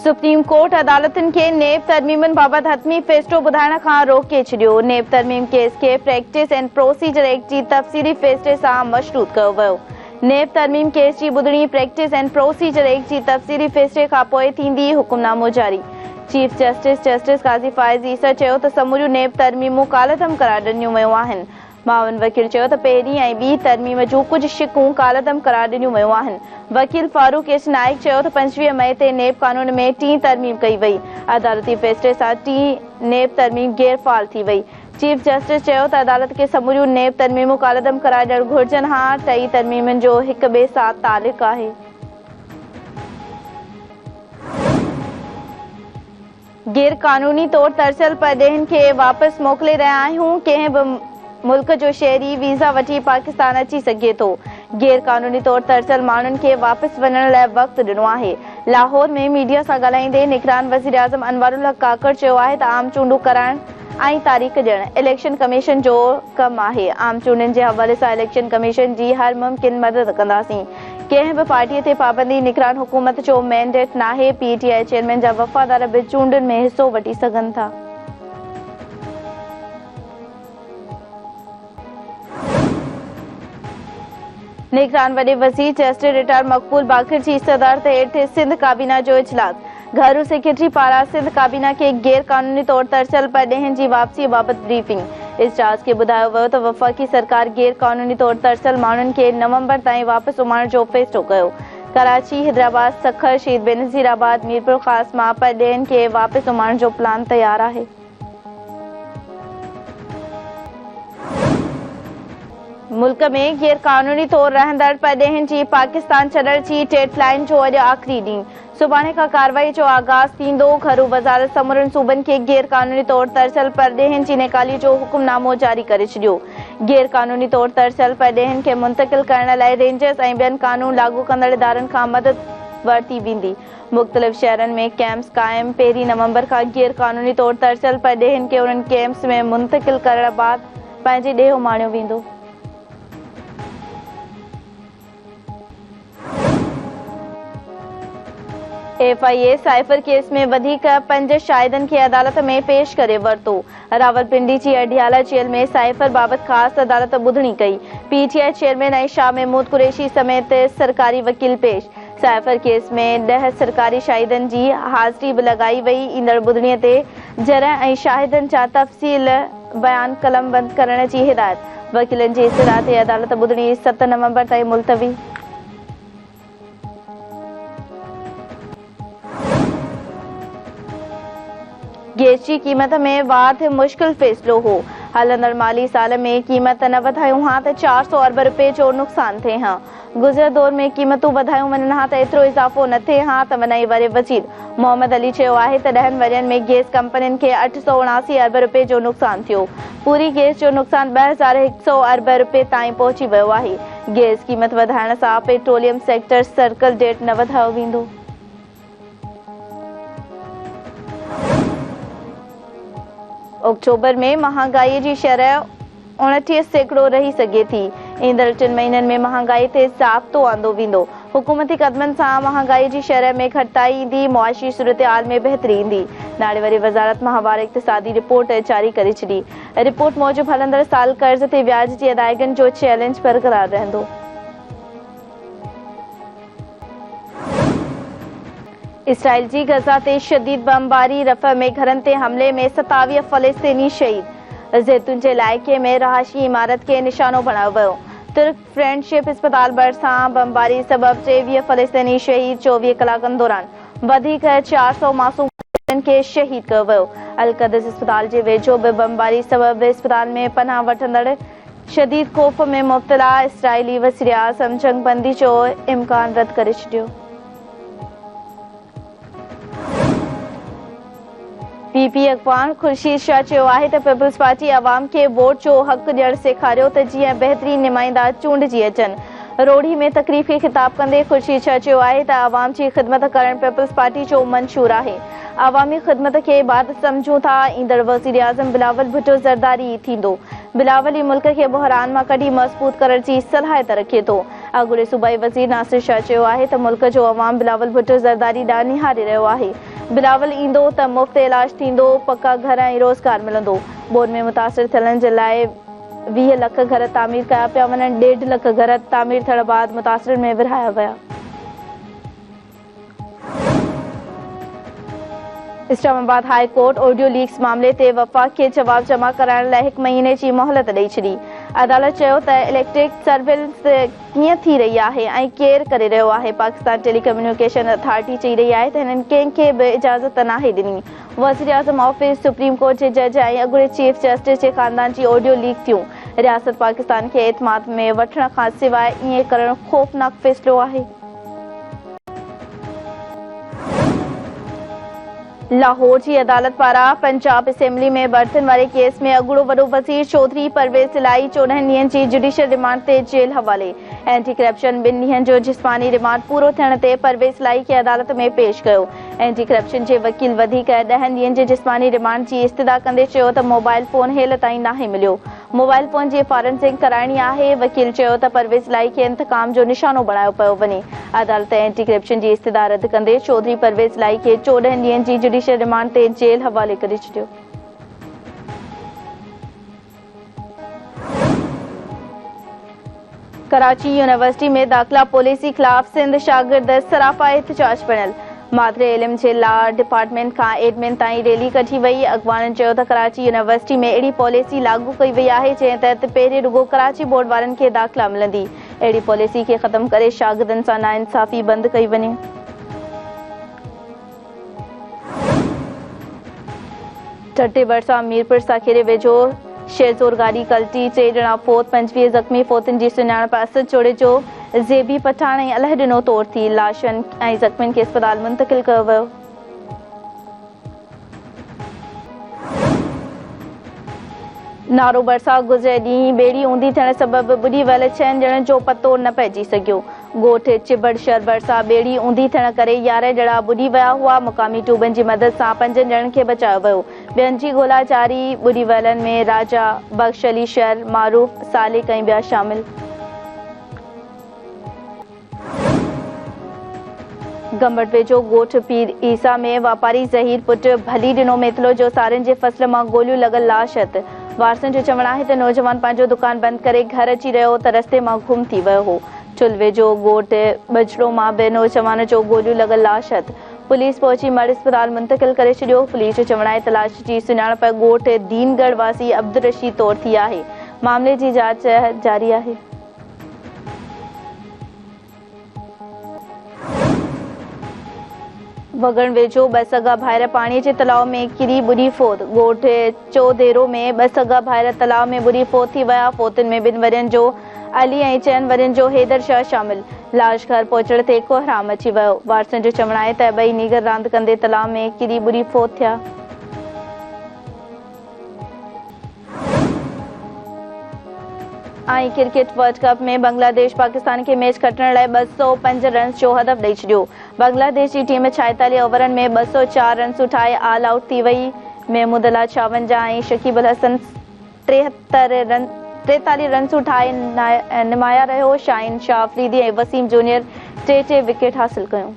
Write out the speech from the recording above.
Supreme court अदालतुनि खे नेब तरमीमनि बाबति हतमी फ़ैसिलो ॿुधाइण खां रोके छॾियो। नेब तरमीम केस खे प्रैक्टिस एंड प्रोसीजर एक्ट जी तफ़सीली फ़ैसिले सां मशरूत कयो वियो। नेब तरमीम केस जी ॿुधणी प्रैक्टिस एंड प्रोसीजर एक्ट जी तफ़सीली फ़ैसिले खां पोइ थींदी। हुकुमनामो जारी। चीफ जस्टिस काज़ी फ़ाइज़ ईसा चयो त समूरियूं नेब तरमीमूं कालअदम करार ॾिनियूं वियूं आहिनि। मावन वकील चयो त पहिरीं ऐं ॿी तरमीम जूं कुझु शिकूं कालअदम करार ॾिनियूं वियूं आहिनि। वकील फारूक एस नाइक चयो त 25 मई ते नेब कानून में टीं तरमीम कई वई। अदालती फ़ैसिले सां टीं नेब तरमीम गैरफ़ाल थी वई। चीफ जस्टिस चयो त अदालत खे समूरियूं नेब तरमीमूं कालअदम करार ॾियणु घुरिजनि। हां, टई तरमीमनि जो हिक ॿिए सां तालुक़ आहे। गैर कानूनी तौर तरसल परॾेहनि खे वापसि मोकिले रहिया आहियूं। कंहिं बि मुल्क जो शहरी वीज़ा वठी पाकिस्तान अची सघे थो। गैर कानूनी तौर तरसल माण्हुनि खे वापसि वञण लाइ वक़्तु ॾिनो आहे। लाहौर में मीडिया सां ॻाल्हाईंदे निगरान वज़ीर आज़म अनवारुल हक काकड़ चयो आहे त आम चूंडूं कराइण ऐं तारीख़ ॾियणु इलेक्शन कमीशन जो कमु आहे। आम चूंडनि जे हवाले सां इलेक्शन कमीशन जी हर मुमकिन मदद कंदासीं। कंहिं बि पार्टीअ ते पाबंदी निगरान हुकूमत जो मैंडेट नाहे। PTI चेयरमैन जा वफ़ादार बि चूंडुनि में हिसो वठी सघनि था। निगरान वॾे वज़ीर जस्टिस रिटायर मक़बूल बाक़िर जी सदारत हेठि सिंध काबीना जो इजलास। घरू सेक्रेटरी पारां सिंध काबीना खे गैर कानूनी तौर तरसल परॾेहनि जी वापसी बाबति ब्रीफिंग। इजलास खे ॿुधायो वियो त वफ़ाक़ी सरकार गैर कानूनी तौर तरसल माण्हुनि खे नवंबर ताईं वापसि उमाइण जो फ़ैसिलो कयो। कराची, हैदराबाद, सखर, शहीद बेनज़ीराबाद, मीरपुर ख़ास मां परॾेहनि खे वापसि उमाइण जो प्लान तयारु आहे। मुल्क में गैर कानूनी तौर रहंदड़ परॾेहनि जी पाकिस्तान छॾण जी डेडलाइन जो अॼु आख़िरी ॾींहुं। सुभाणे खां कार्रवाई जो आगाज़ थींदो। घरू वज़ारत समूरनि सूबनि खे गैर कानूनी तौर तरसल परॾेहनि जी निकाली जो हुकुमनामो जारी करे छॾियो। गैर कानूनी तौर तरसल परॾेहनि खे मुंतक़िल करण लाइ रेंजर्स ऐं ॿियनि कानून लागू कंदड़ इदारनि खां मदद वरिती वेंदी। मुख़्तलिफ़ शहरनि में कैंप्स क़ाइम। 1 नवंबर खां गैर कानूनी तौर तरसल परॾेहनि खे उन्हनि कैंप्स में मुंतक़िल करण बैदि पंहिंजे ॾेहो माणियो वेंदो। FIA साइफर केस में वधीक 5 शाहिदनि खे अदालत में पेश करे वरितो। रावलपिंडी जी अडियाला जेल में साइफर बाबति ख़ासि अदालत ॿुधणी कई। PTI चेयरमैन ऐं शाह महमूद कुरैशी समेत सरकारी वकील पेश। साइफर केस में 10 सरकारी शाहिदनि जी हाज़िरी बि लॻाई वई। ईंदड़ ॿुधणीअ ते जरह ऐं शाहिदनि जा तफ़सील बयान कलमबंद करण जी हिदायत। वकीलनि जी इस्तदा ते अदालत ॿुधणी 7 नवंबर ताईं मुलतवी। गैस जी क़ीमत में वाधि मुश्किल फ़ैसिलो हो। हलंदड़ माली साल में क़ीमत न वधायूं हा त 400 अरब रुपए जो नुक़सान थिए हा। गुज़िरियल दौर में क़ीमतूं वधायूं वञनि हा त एतिरो इज़ाफ़ो न थिए हा। तवनाई वारे वज़ीर मोहम्मद अली चयो आहे त 10 वरियनि में गैस कंपनियुनि खे 879 अरब रुपए जो नुक़सान थियो। पूरी गैस जो नुक़सान 2100 अरब रुपए ताईं पहुची वियो आहे। गैस क़ीमत वधाइण सां पेट्रोलियम सेक्टर सर्कल डेट न वधायो वेंदो। अक्टूबर में महांगाई जी शरह 29% रही सघे थी। ईंदड़ 3 महीननि में महांगाई ते ज़ाब्तो आंदो वेंदो। हुकूमती क़दमनि सां महांगाई जी शरह में घटिताई ईंदी। मुआशी सूरतहाल में बहितरी ईंदी। नाड़ेवारी वज़ारत माहवार इक़्तिसादी रिपोर्ट जारी करे छॾी। रिपोर्ट मूजिबि हलंदड़ साल कर्ज़ ते व्याज जी अदायगियुनि जो चैलेंज बरक़रार रहंदो। इसराइल जी गज़ा ते शदीद बमबारी। रफ़ह में घरनि ते हमले में 27 फ़लस्तीनी शहीद। ज़ैतून जे इलाइक़े में रहायशी इमारत खे निशानो बणायो वियो। तुर्क फ्रेंडशिप अस्पताल भरिसां बमबारी सबबि 23 फ़लस्तीनी शहीद। 24 कलाकनि दौरान वधीक 400 मासूम खे शहीद कयो वियो। अल-क़द्स अस्पताल जे वेझो बि बमबारी सबबि अस्पताल में पनाह वठंदड़ शदीद ख़ौफ़ में मुब्तला। इसराइली वज़ीर आज़म जंगबंदी जो इम्कान रद्द करे छॾियो। PP अॻवान ख़ुर्शीद शाह चयो आहे त पीपल्स पार्टी अवाम खे वोट जो हक़ ॾियणु सेखारियो त जीअं बहितरीन नुमाइंदा चूंडिजी अचनि। रोढ़ी में तकरीफ़ खे ख़िताब कंदे ख़ुर्शीद शाह चयो आहे त अवाम जी ख़िदमत करणु पीपल्स पार्टी जो मंशूर आहे। अवामी ख़िदमत खे इबादत सम्झूं था। ईंदड़ वज़ीर आज़म बिलावल भुट्टो ज़रदारी थींदो। बिलावल ई मुल्क खे बहरान मां कढी मज़बूत करण जी सलाहियत रखे थो। अॻूणे सूबाई वज़ीर नासिर शाह चयो आहे त मुल्क जो अवाम बिलावल भुट्टो ज़रदारी ॾांहुं निहारे रहियो आहे। बिलावल ईंदो त मुफ़्त इलाज थींदो, पक्का घर ऐं रोज़गार मिलंदो। बोर्ड में मुतासिर थियलनि जे लाइ 20 लख घर तामीर कया पिया वञनि। 1.5 लख घर तामीर थियण बाद मुतासिर में विरहाया विया। Islamabad high court audio leaks मामले ते वफ़ाक़ खे जवाब जमा कराइण लाइ 1 महीने जी मोहलत ॾेई छॾी। अदालत चयो त इलेक्ट्रिक सर्विलेंस कीअं थी रही आहे ऐं केरु करे रहियो आहे। पाकिस्तान टेलीकम्युनिकेशन अथॉरिटी चई रही आहे त हिननि कंहिंखे बि इजाज़त नाहे ॾिनी। वज़ीर आज़म ऑफिस, सुप्रीम कोर्ट जे जज ऐं अॻूणे चीफ जस्टिस जे ख़ानदान जी ऑडियो लीक थियूं। रियासत पाकिस्तान खे एतमाद में वठण खां सवाइ ईअं करणु ख़ौफ़नाक फ़ैसिलो आहे। लाहौर जी अदालत पारां पंजाब असेंबली में बर्तन वारे केस में अॻूणो वॾो वज़ीर चौधरी परवेज़ इलाही 14 ॾींहनि जी जुडिशियल रिमांड ते जेल हवाले। एंटी करप्शन 2 ॾींहनि जो जिस्मानी रिमांड पूरो थियण ते परवेज़ इलाही खे अदालत में पेश कयो। एंटी करप्शन जे वकील वधीक 10 ॾींहनि जे जिस्मानी रिमांड जी इस्तदा कंदे चयो त मोबाइल फोन हेल ताईं नाहे मिलियो। मोबाइल फोन जी फॉरेंसिक कराइणी आहे। वकील चयो त परवेज़ इलाही खे इंतकाम जो निशानो बणायो पियो वञे। अदालत एंटी करप्शन जी इस्तदा रद्द कंदे चौधरी परवेज़ इलाही खे 14 ॾींहनि जी जुडिशियल रिमांड ते जेल हवाले करे छॾियो। कराची यूनिवर्सिटी में दाख़िला पॉलिसी ख़िलाफ़ सिंध शागिर्द सराफा एहतजाज पिणल। मादरे इल्म जे लॉ डिपार्टमेंट खां एडमिन ताईं रैली कढी वई। अॻवाननि चयो त कराची यूनिवर्सिटी में अहिड़ी पॉलिसी लागू कई वई आहे जंहिं तहत पहिरीं रुगो कराची बोर्ड वारनि खे दाख़िला मिलंदी। अहिड़ी पॉलिसी खे ख़तम करे शागिर्दनि सां नाइंसाफ़ी बंदि कई वञे। टटे भरिसां मीरपुर साखेरे वेझो शेरज़ोर गाॾी कल्टी, 3 ॼणा फोत, 25 ज़ख़्मी। फोतुनि जी सुञाणप असद जोड़े जो ज़ेबी पठाण ऐं अलाह ॾिनो तौर थी। लाशनि ऐं ज़ख़्मियुनि खे अस्पताल मुंतक़िल कयो वियो। नारो भरिसां गुज़िरे ॾींहुं ॿेड़ी ऊंधी थियण सबबि ॿुॾी वियल 6 ॼणनि जो पतो न पइजी सघियो। ॻोठ चिबड़ शहर भरिसां ॿेड़ी ऊंधी थियण करे 11 ॼणा ॿुॾी विया हुआ। मुक़ामी ट्यूबनि जी मदद सां 5 ॼणनि खे बचायो वियो। ॿियनि जी ॻोल्हा जारी। ॿुॾी वियलनि में राजा, बख्श अली शहर, मारूफ, सालिक ऐं ॿिया शामिल। गंबट वेझो ॻोठ पीर ईसा में वापारी ज़हीर पुटु भली ॾिनो मेथलो जो सारियुनि जे फसल मां गोलियूं लॻल लाश हथ। वारसनि जो चवणु आहे त नौजवान पंहिंजो दुकान बंदि करे घर अची रहियो त रस्ते मां गुम थी वियो हो। चुल वेझो ॻोठ बजड़ो मां बि नौजवान जो गोलियूं लॻल लाश हथ। पुलिस पहुची मर्द अस्पताल मुंतक़िल करे छॾियो। पुलिस जो चवणु आहे त लाश जी सुञाणप ॻोठ दीनगढ़ वासी अब्दुल रशीद तौर थी आहे। मामले जी जांच जारी आहे। वगण वेझो 2 सगा भाइर पाणीअ जे तलाउ में किरी ॿुॾी फोत। ॻोठ चौदेरो में 2 सगा भाइर तलाउ में ॿुॾी फोत थी विया। फोतुनि में 2 वरियनि जो अली ऐं 4 वरियनि जो हैदर शाह शामिल। लाश घर पहुचण ते कोहराम अची वियो। वारसनि जो चवणु आहे त 2 नीगर रांदि कंदे तलाउ में किरी ॿुॾी फोत थिया। ऐं क्रिकेट वर्ल्ड कप में बांग्लादेश पाकिस्तान खे मैच खटण लाइ 205 रन्स जो हदफ़ ॾेई छॾियो। बांग्लादेश जी टीम 46 ओवरनि में 204 रन्सूं ठाहे ऑल आउट थी वई। महमूद अला 56 ऐं शकीब अल हसन 43 रन्सूं ठाहे निमाया रहियो। शाहीन शाह अफरीदी ऐं वसीम जूनियर 2 विकेट हासिल कयूं।